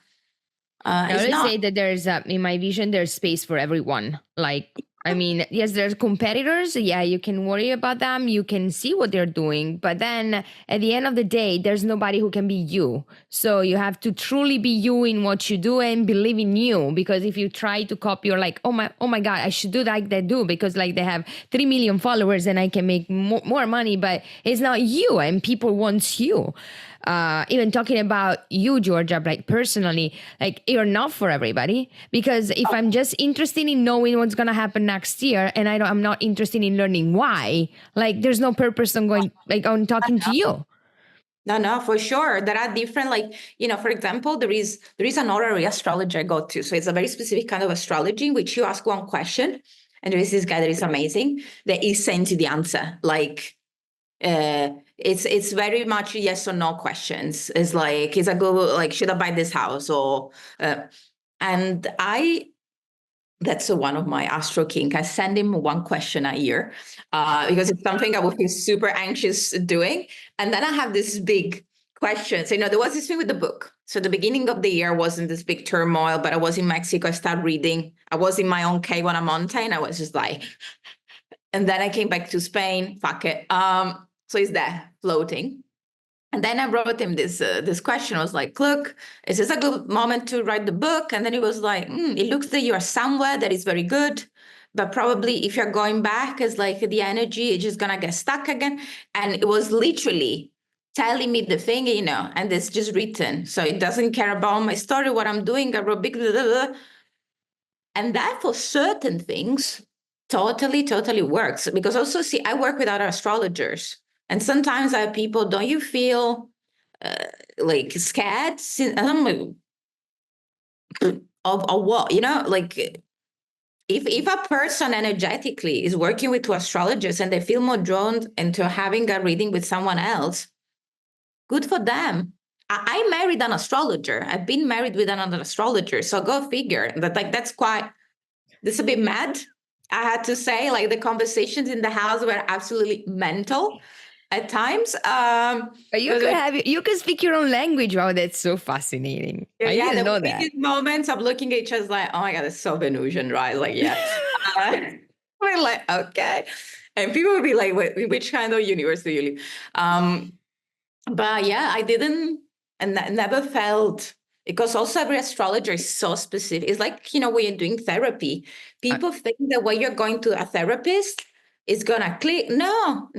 I It's always not. say that in my vision, there's space for everyone. Like, I mean, yes, there's competitors. Yeah, you can worry about them. You can see what they're doing. But then at the end of the day, there's nobody who can be you. So you have to truly be you in what you do and believe in you. Because if you try to copy, you're like, oh my God, I should do like they do because like they have 3 million followers and I can make more money. But it's not you, and people want you. Even talking about you, Giorgia, like personally, like you're not for everybody, because if I'm just interested in knowing what's going to happen next year and I'm not interested in learning why, like there's no purpose on going, like on talking to you. No, for sure. There are different, like, for example, there is an honorary astrologer I go to. So it's a very specific kind of astrology in which you ask one question, and there is this guy that is amazing that is sent you the answer. Like, it's very much yes or no questions. It's like, is a go, like, should I buy this house, or and that's one of my astro kink. I send him one question a year because it's something I would feel super anxious doing. And then I have this big questions. There was this thing with the book. So the beginning of the year wasn't this big turmoil, but I was in Mexico. I started reading. I was in my own cave on a mountain. I was just like, and then I came back to Spain. Fuck it. So it's there floating. And then I wrote him this question. I was like, look, is this a good moment to write the book? And then he was like, it looks that you are somewhere that is very good. But probably if you're going back, it's like the energy is just going to get stuck again. And it was literally telling me the thing, and it's just written. So it doesn't care about my story, what I'm doing. I wrote big, blah, blah, blah. And that for certain things totally works. Because also, see, I work with other astrologers. And sometimes I have people, don't you feel like scared? And I'm like, of what? Like if a person energetically is working with two astrologers and they feel more drawn into having a reading with someone else, good for them. I married an astrologer. I've been married with another astrologer. So go figure. That's a bit mad. I had to say, like, the conversations in the house were absolutely mental at times. But you can speak your own language. Wow, that's so fascinating. I didn't know that. Moments of looking at each other like, oh my God, it's so Venusian, right? Like, yeah. We're like, okay. And people would be like, which kind of universe do you live? But yeah, I didn't and never felt, because also every astrologer is so specific. It's like, when you're doing therapy, people think that when you're going to a therapist, it's going to click. No.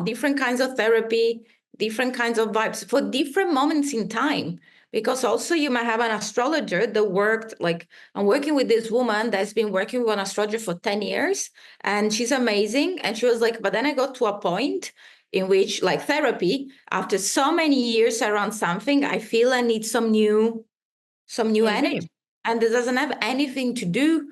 Different kinds of therapy, different kinds of vibes for different moments in time. Because also you might have an astrologer that worked, like I'm working with this woman that's been working with an astrologer for 10 years and she's amazing. And she was like, but then I got to a point in which, like therapy, after so many years around something, I feel I need some new energy. And this doesn't have anything to do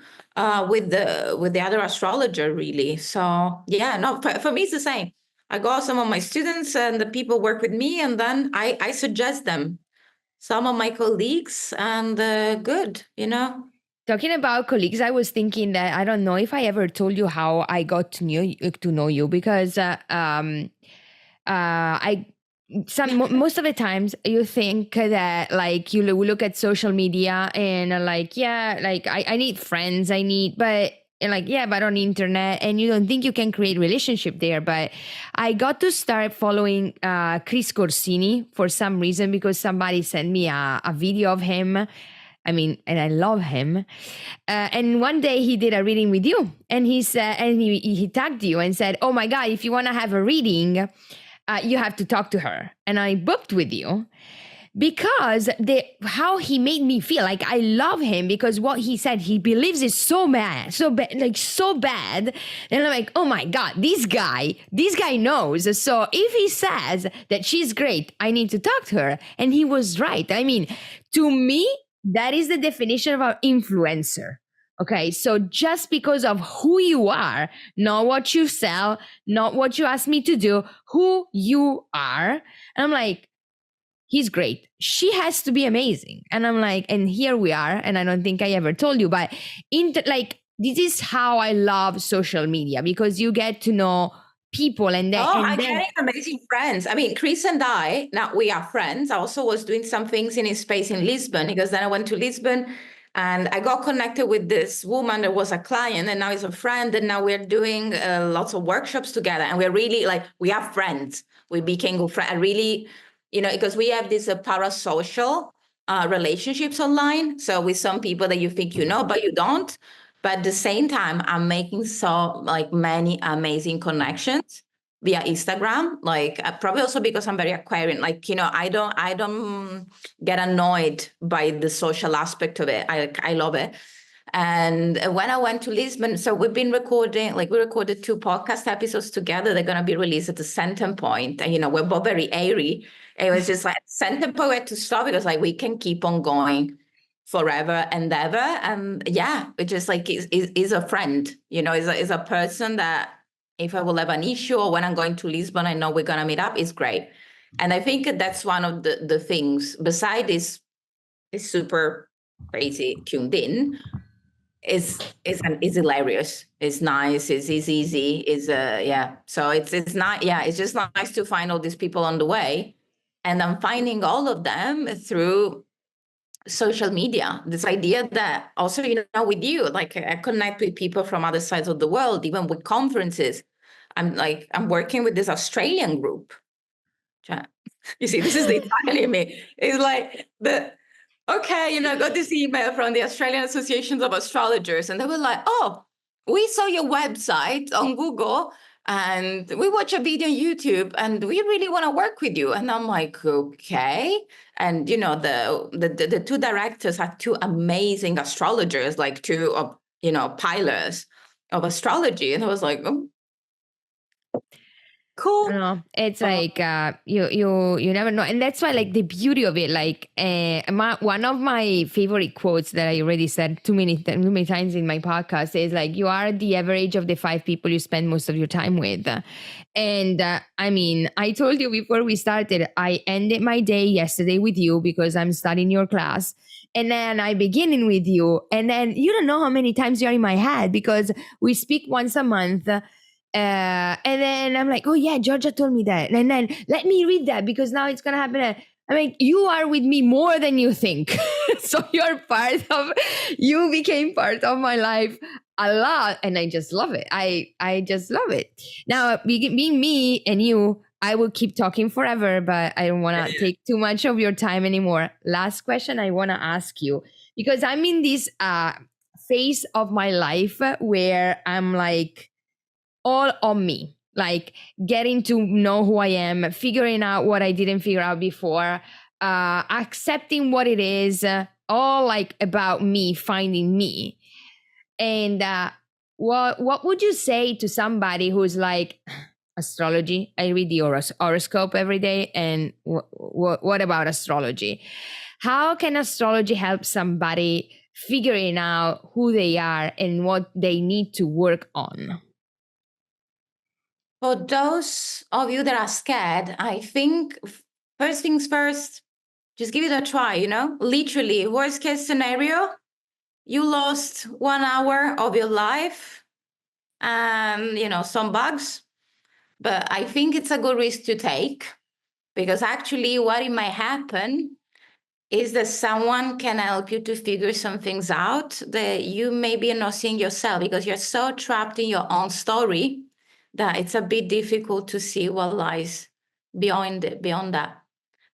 with the other astrologer, really. So yeah, no, for me it's the same. I go some of my students and the people work with me, and then I suggest them some of my colleagues, and good. Talking about colleagues, I was thinking that I don't know if I ever told you how I got to know you, because most of the times you think that, like, you look at social media and like, yeah, like I need friends, but on the internet, and you don't think you can create relationship there. But I got to start following Chris Corsini for some reason, because somebody sent me a video of him. And I love him. And one day he did a reading with you, and he said, and he tagged you and said, "Oh my God, if you want to have a reading, you have to talk to her." And I booked with you because how he made me feel. Like, I love him because what he said, he believes is so bad, so bad. And I'm like, oh my God, this guy knows. So if he says that she's great, I need to talk to her. And he was right. To me, that is the definition of an influencer. Okay, so just because of who you are, not what you sell, not what you ask me to do, who you are. And I'm like, he's great. She has to be amazing. And I'm like, and here we are. And I don't think I ever told you, but this is how I love social media, because you get to know people, and then I'm getting amazing friends. Chris and I, now we are friends. I also was doing some things in his space in Lisbon, because then I went to Lisbon and I got connected with this woman that was a client, and now he's a friend, and now we're doing lots of workshops together, and we're really we are friends. We became good friends. I really, because we have these parasocial relationships online. So with some people that you think but you don't. But at the same time, I'm making so many amazing connections via Instagram. Probably also because I'm very Aquarian. I don't get annoyed by the social aspect of it. I love it. And when I went to Lisbon, so we've been recording, we recorded 2 podcast episodes together. They're going to be released at the center point. And, we're both very airy. It was just center point, we had to stop, because we can keep on going forever and ever. And yeah, it just is a friend, is a person that if I will have an issue, or when I'm going to Lisbon, I know we're going to meet up, is great. And I think that's one of the things, besides this is super crazy tuned in, is hilarious, it's nice, it's easy, is yeah. So it's not, yeah, it's just nice to find all these people on the way. And I'm finding all of them through social media. This idea that also, with you, like I connect with people from other sides of the world, even with conferences. I'm working with this Australian group. You see, this is the Italian in me. It's like okay, got this email from the Australian Associations of Astrologers, and they were like, oh, we saw your website on Google and we watch a video on YouTube and we really want to work with you. And I'm like, okay. And, the two directors are two amazing astrologers, like two, pilots of astrology. And I was like, oh, cool. No, it's like you never know, and that's why, like, the beauty of it. Like, one of my favorite quotes that I already said too many times in my podcast is like, "You are the average of the 5 people you spend most of your time with." And I mean, I told you before we started, I ended my day yesterday with you because I'm studying your class. And then I beginning with you, and then you don't know how many times you're in my head because we speak once a month. And then I'm like, oh yeah, Giorgia told me that. And then let me read that because now it's going to happen. I mean, you are with me more than you think. So you became part of my life a lot. And I just love it. I just love it. Now, being me and you, I will keep talking forever, but I don't want to take too much of your time anymore. Last question I want to ask you, because I'm in this phase of my life where I'm like, all on me, like getting to know who I am, figuring out what I didn't figure out before, accepting what it is, all like about me, finding me. And what would you say to somebody who's like, astrology? I read the horoscope every day, and what about astrology? How can astrology help somebody figuring out who they are and what they need to work on? For those of you that are scared, I think first things first, just give it a try, literally worst case scenario, you lost 1 hour of your life and, some bugs, but I think it's a good risk to take because actually what it might happen is that someone can help you to figure some things out that you maybe are not seeing yourself because you're so trapped in your own story that it's a bit difficult to see what lies beyond that.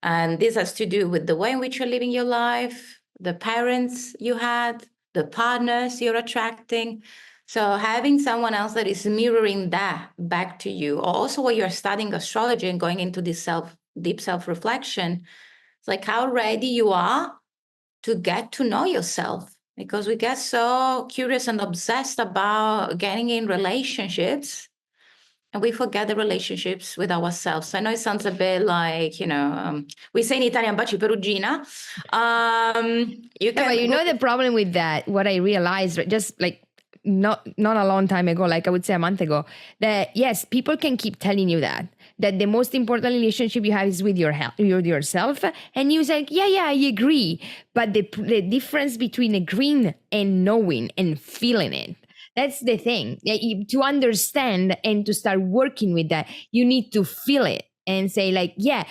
And this has to do with the way in which you're living your life, the parents you had, the partners you're attracting. So having someone else that is mirroring that back to you, or also while you're studying astrology and going into this deep self-reflection, it's like how ready you are to get to know yourself. Because we get so curious and obsessed about getting in relationships and we forget the relationships with ourselves. I know it sounds a bit like, we say in Italian, baci perugina. But the problem with that, what I realized, just like not a long time ago, like I would say a month ago, that yes, people can keep telling you that the most important relationship you have is with yourself. And you say, yeah, I agree. But the difference between agreeing and knowing and feeling it, that's the thing. To understand and to start working with that, you need to feel it and say like, yeah,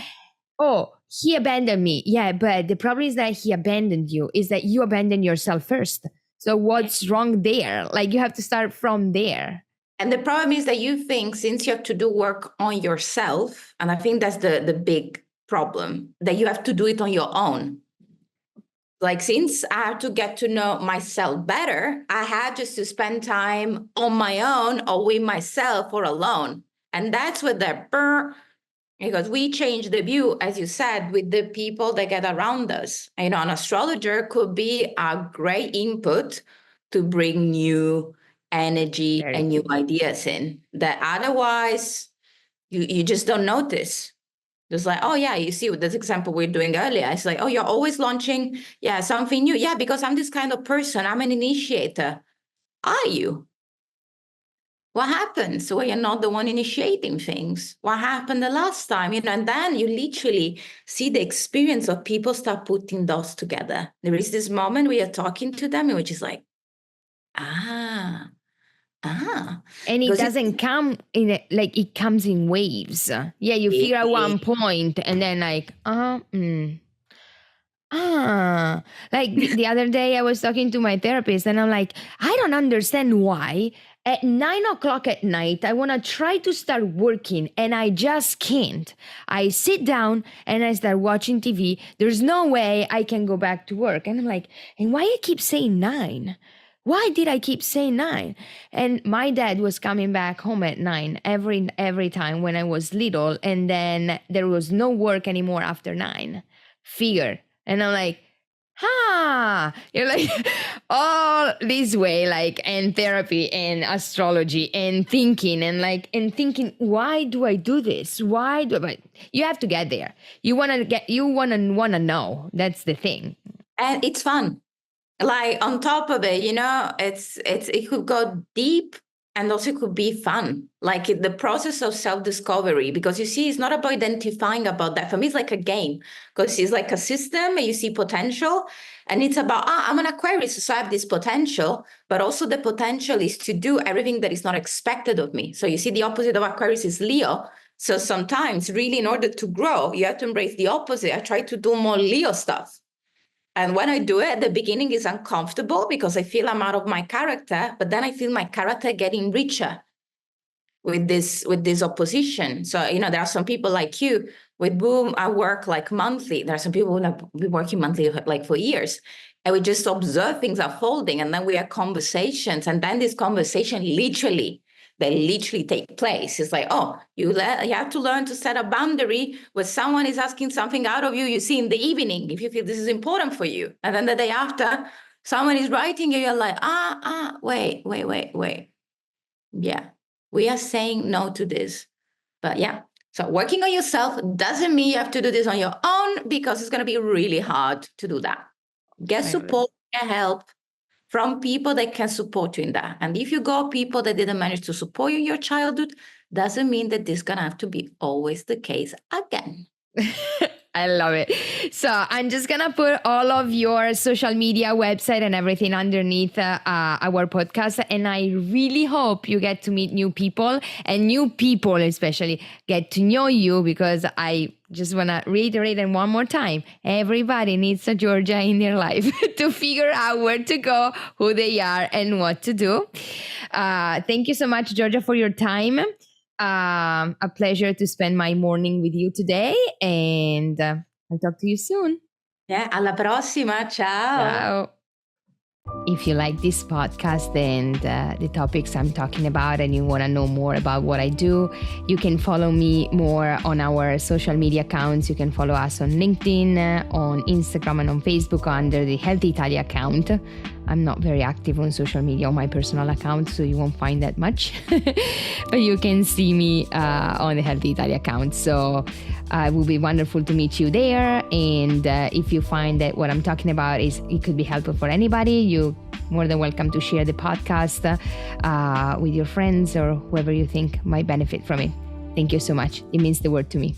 oh, he abandoned me. Yeah, but the problem is that he abandoned you, is that you abandoned yourself first. So what's wrong there? Like you have to start from there. And the problem is that you think since you have to do work on yourself, and I think that's the big problem, that you have to do it on your own. Like, since I have to get to know myself better, I had just to spend time on my own or with myself or alone. And that's what because we change the view, as you said, with the people that get around us. An astrologer could be a great input to bring new energy and new ideas in that otherwise you just don't notice. It's like, oh yeah, you see with this example we're doing earlier, it's like, oh, you're always launching, something new. Yeah, because I'm this kind of person. I'm an initiator. Are you? What happens when you're not the one initiating things? What happened the last time? And then you literally see the experience of people start putting dots together. There is this moment where you're talking to them, which is like, And it Because doesn't come in it comes in waves. Yeah, you figure out one point and then like, like the other day I was talking to my therapist and I'm like, I don't understand why at 9:00 at night I want to try to start working and I just can't. I sit down and I start watching TV. There's no way I can go back to work. And I'm like, and why I keep saying 9? Why did I keep saying 9? And my dad was coming back home at 9 every time when I was little, and then there was no work anymore after 9. Figure. And I'm like, you're like all this way, like, and therapy and astrology and thinking why do I do this? But you have to get there. You want to know. That's the thing. And it's fun. Like on top of it, it could go deep and also it could be fun. Like the process of self-discovery, because you see, it's not about identifying about that. For me, it's like a game because it's like a system and you see potential and it's about, I'm an Aquarius, so I have this potential, but also the potential is to do everything that is not expected of me. So you see the opposite of Aquarius is Leo. So sometimes really in order to grow, you have to embrace the opposite. I try to do more Leo stuff. And when I do it at the beginning, it's uncomfortable because I feel I'm out of my character, but then I feel my character getting richer with this opposition. So, there are some people like you with whom I work like monthly. There are some people who have been working monthly like for years. And we just observe things unfolding and then we have conversations. And then this conversation they literally take place. It's like, you have to learn to set a boundary when someone is asking something out of you, you see in the evening, if you feel this is important for you. And then the day after, someone is writing you, you're like, wait. Yeah, we are saying no to this. But yeah, so working on yourself doesn't mean you have to do this on your own because it's going to be really hard to do that. Get support, get help from people that can support you in that. And if you got people that didn't manage to support you in your childhood, doesn't mean that this is going to have to be always the case again. I love it. So I'm just going to put all of your social media, website and everything underneath our podcast. And I really hope you get to meet new people and new people especially get to know you, because I just want to reiterate it one more time. Everybody needs a Giorgia in their life to figure out where to go, who they are and what to do. Thank you so much, Giorgia, for your time. A pleasure to spend my morning with you today, and I'll talk to you soon. Yeah, alla prossima. Ciao. Ciao. If you like this podcast and the topics I'm talking about and you want to know more about what I do, you can follow me more on our social media accounts. You can follow us on LinkedIn, on Instagram and on Facebook under the Healthy Italia account. I'm not very active on social media on my personal account, so you won't find that much. But you can see me on the Healthy Italia account. So it would be wonderful to meet you there. And if you find that what I'm talking about it could be helpful for anybody, you're more than welcome to share the podcast with your friends or whoever you think might benefit from it. Thank you so much. It means the world to me.